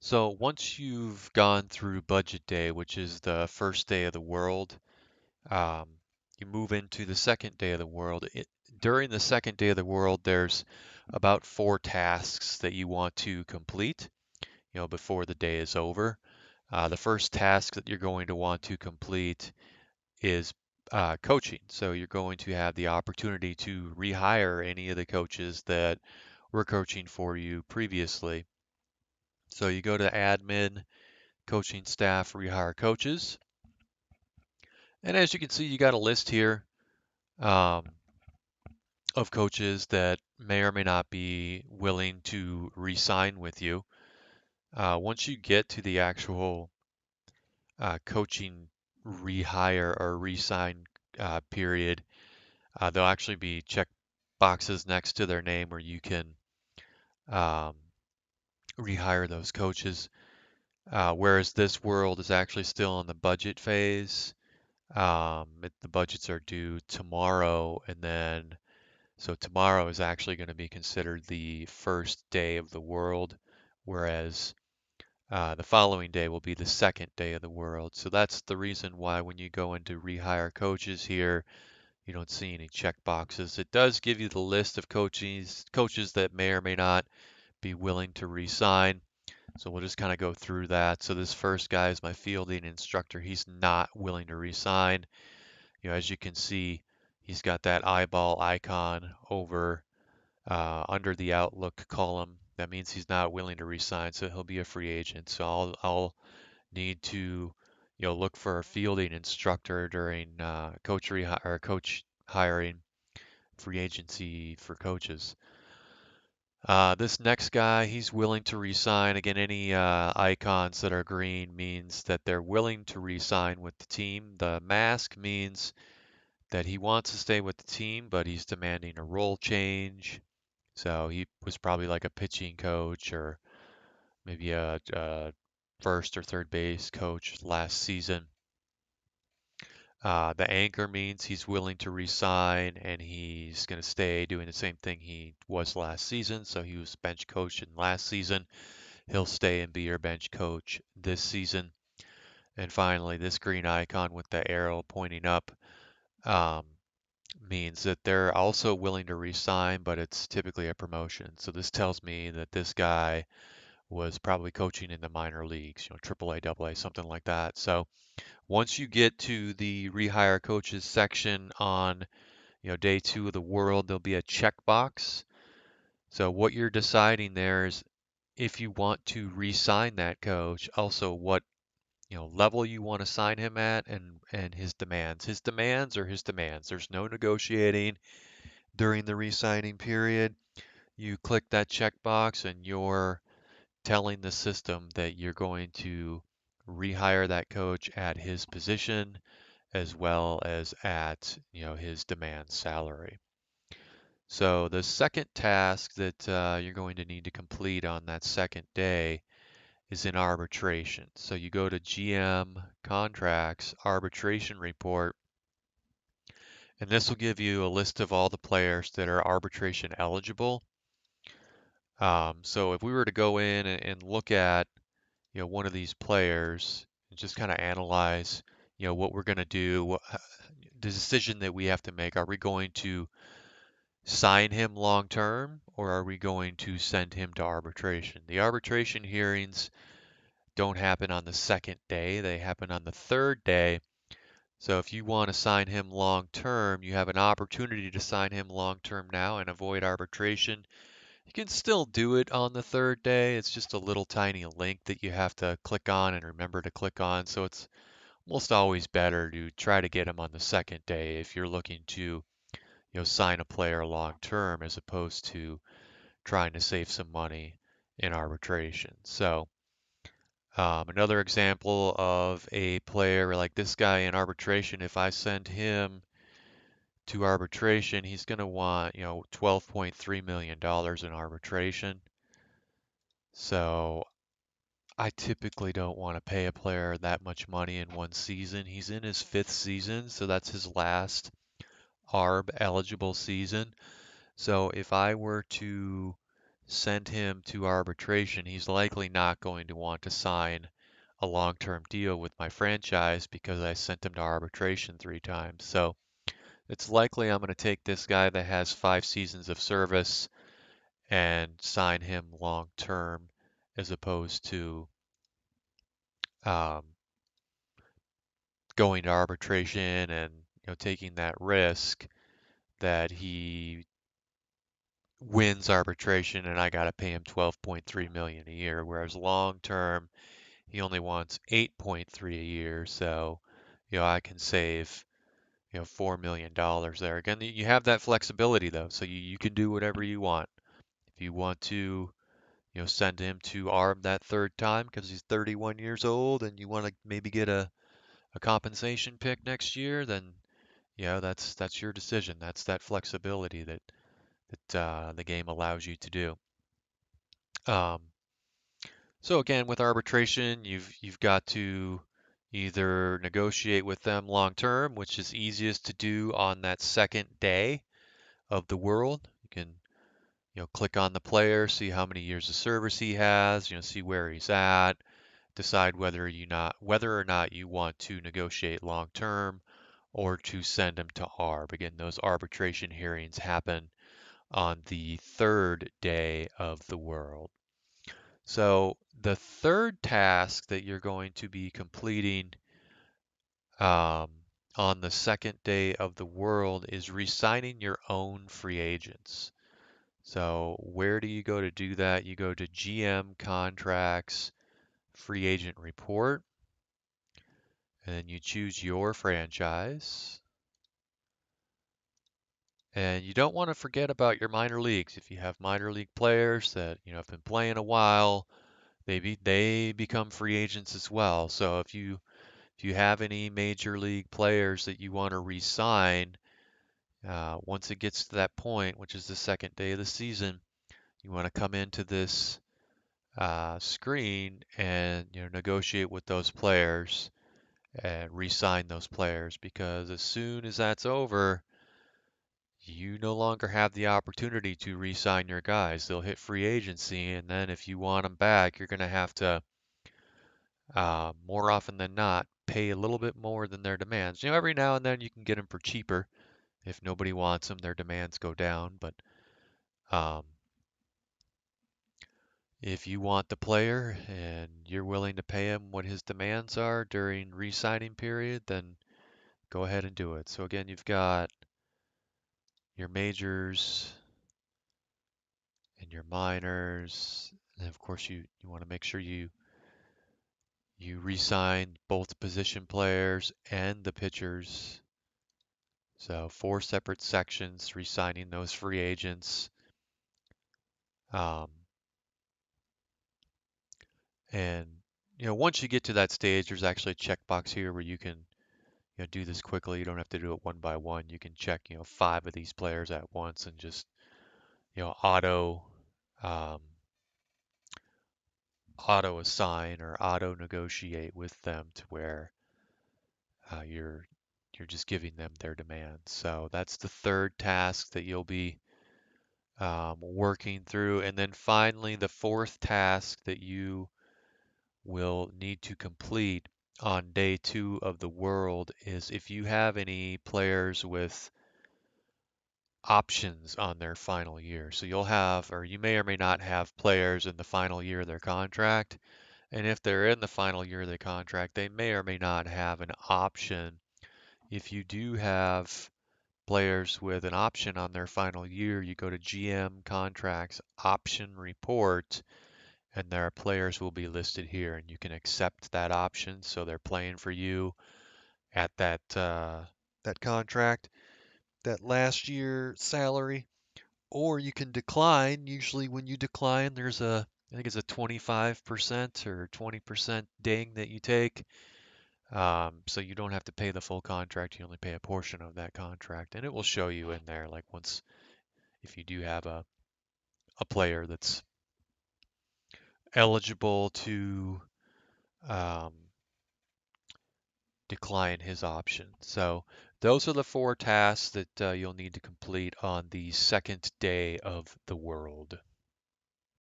So once you've gone through budget day, which is the first day of the world, um, you move into the second day of the world. During the second day of the world, there's about four tasks that you want to complete, before the day is over. The first task that you're going to want to complete is coaching. So you're going to have the opportunity to rehire any of the coaches that were coaching for you previously. So you go to admin, coaching staff, rehire coaches. And as you can see, you got a list here um, of coaches that may or may not be willing to re-sign with you. Once you get to the actual coaching rehire or re-sign period, there'll actually be check boxes next to their name where you can um, rehire those coaches. Whereas this world is actually still in the budget phase. The budgets are due tomorrow, and then so tomorrow is actually going to be considered the first day of the world, whereas the following day will be the second day of the world. So that's the reason why when you go into rehire coaches here, you don't see any check boxes. It does give you the list of coaches that may or may not be willing to re-sign. So we'll just kind of go through that. So this first guy is my fielding instructor. He's not willing to re-sign. As you can see, he's got that eyeball icon over under the Outlook column. That means he's not willing to resign, so he'll be a free agent. So I'll need to, look for a fielding instructor during coach hiring, free agency for coaches. This next guy, he's willing to resign. Again, any icons that are green means that they're willing to resign with the team. The mask means that he wants to stay with the team, but he's demanding a role change. So he was probably like a pitching coach or maybe a first or third base coach last season. The anchor means he's willing to resign and he's going to stay doing the same thing he was last season. So he was bench coach in last season. He'll stay and be your bench coach this season. And finally, this green icon with the arrow pointing up um, means that they're also willing to resign, but it's typically a promotion. So this tells me that this guy was probably coaching in the minor leagues, AAA, AA, something like that. So once you get to the rehire coaches section on, day two of the world, there'll be a checkbox. So what you're deciding there is if you want to re-sign that coach, also what level you want to sign him at and his demands. His demands are his demands. There's no negotiating during the re-signing period. You click that checkbox and you're telling the system that you're going to rehire that coach at his position as well as at his demand salary. So the second task that you're going to need to complete on that second day is in arbitration. So you go to GM Contracts Arbitration Report, and this will give you a list of all the players that are arbitration eligible. So if we were to go in and look at one of these players and just kind of analyze what we're going to do, the decision that we have to make. Are we going to sign him long term or are we going to send him to arbitration? The arbitration hearings don't happen on the second day, they happen on the third day. So if you want to sign him long term, you have an opportunity to sign him long term now and avoid arbitration. You can still do it on the third day. It's just a little tiny link that you have to click on and remember to click on. So it's almost always better to try to get him on the second day if you're looking to, sign a player long term as opposed to trying to save some money in arbitration. So another example of a player like this guy in arbitration, if I send him to arbitration, he's going to want, $12.3 million in arbitration. So I typically don't want to pay a player that much money in one season. He's in his fifth season, so that's his last ARB eligible season. So if I were to send him to arbitration, he's likely not going to want to sign a long-term deal with my franchise because I sent him to arbitration 3 times. So it's likely I'm going to take this guy that has 5 seasons of service and sign him long-term as opposed to um, going to arbitration and taking that risk that he wins arbitration and I got to pay him 12.3 million a year, whereas long term he only wants 8.3 a year. So, I can save, $4 million there. Again, you have that flexibility though, so you can do whatever you want. If you want to, send him to ARB that third time because he's 31 years old and you want to maybe get a compensation pick next year, then that's your decision. That's that flexibility that the game allows you to do. Um, so again, with arbitration, you've got to either negotiate with them long term, which is easiest to do on that second day of the world. You can click on the player, see how many years of service he has, see where he's at, decide whether or not you want to negotiate long term or to send him to ARB. Again, those arbitration hearings happen on the third day of the world. So the third task that you're going to be completing um, on the second day of the world is re-signing your own free agents. So where do you go to do that? You go to GM Contracts Free Agent Report, and you choose your franchise. And you don't want to forget about your minor leagues. If you have minor league players that have been playing a while, they become free agents as well. So if you have any major league players that you want to re-sign, once it gets to that point, which is the second day of the season, you want to come into this screen and negotiate with those players and re-sign those players because as soon as that's over, you no longer have the opportunity to re-sign your guys. They'll hit free agency, and then if you want them back, you're going to have to more often than not, pay a little bit more than their demands. Every now and then you can get them for cheaper. If nobody wants them, their demands go down. But um, if you want the player and you're willing to pay him what his demands are during re-signing period, then go ahead and do it. So again, you've got your majors and your minors. And of course, you want to make sure you re-sign both position players and the pitchers. So 4 separate sections, re-signing those free agents. Um, and once you get to that stage, there's actually a checkbox here where you can do this quickly. You don't have to do it one by one. You can check 5 of these players at once and just um, auto assign or auto negotiate with them to where you're just giving them their demands. So that's the third task that you'll be working through. And then finally, the fourth task that you will need to complete on day 2 of the world is if you have any players with options on their final year. So you'll have, or you may or may not have players in the final year of their contract. And if they're in the final year of their contract, they may or may not have an option. If you do have players with an option on their final year, you go to GM Contracts Option Report, and their players will be listed here, and you can accept that option, so they're playing for you at that contract, that last year salary, or you can decline. Usually, when you decline, I think it's a 25% or 20% ding that you take. So you don't have to pay the full contract, you only pay a portion of that contract, and it will show you in there, like if you do have a player that's eligible to um, decline his option. So those are the 4 tasks that you'll need to complete on the second day of the world.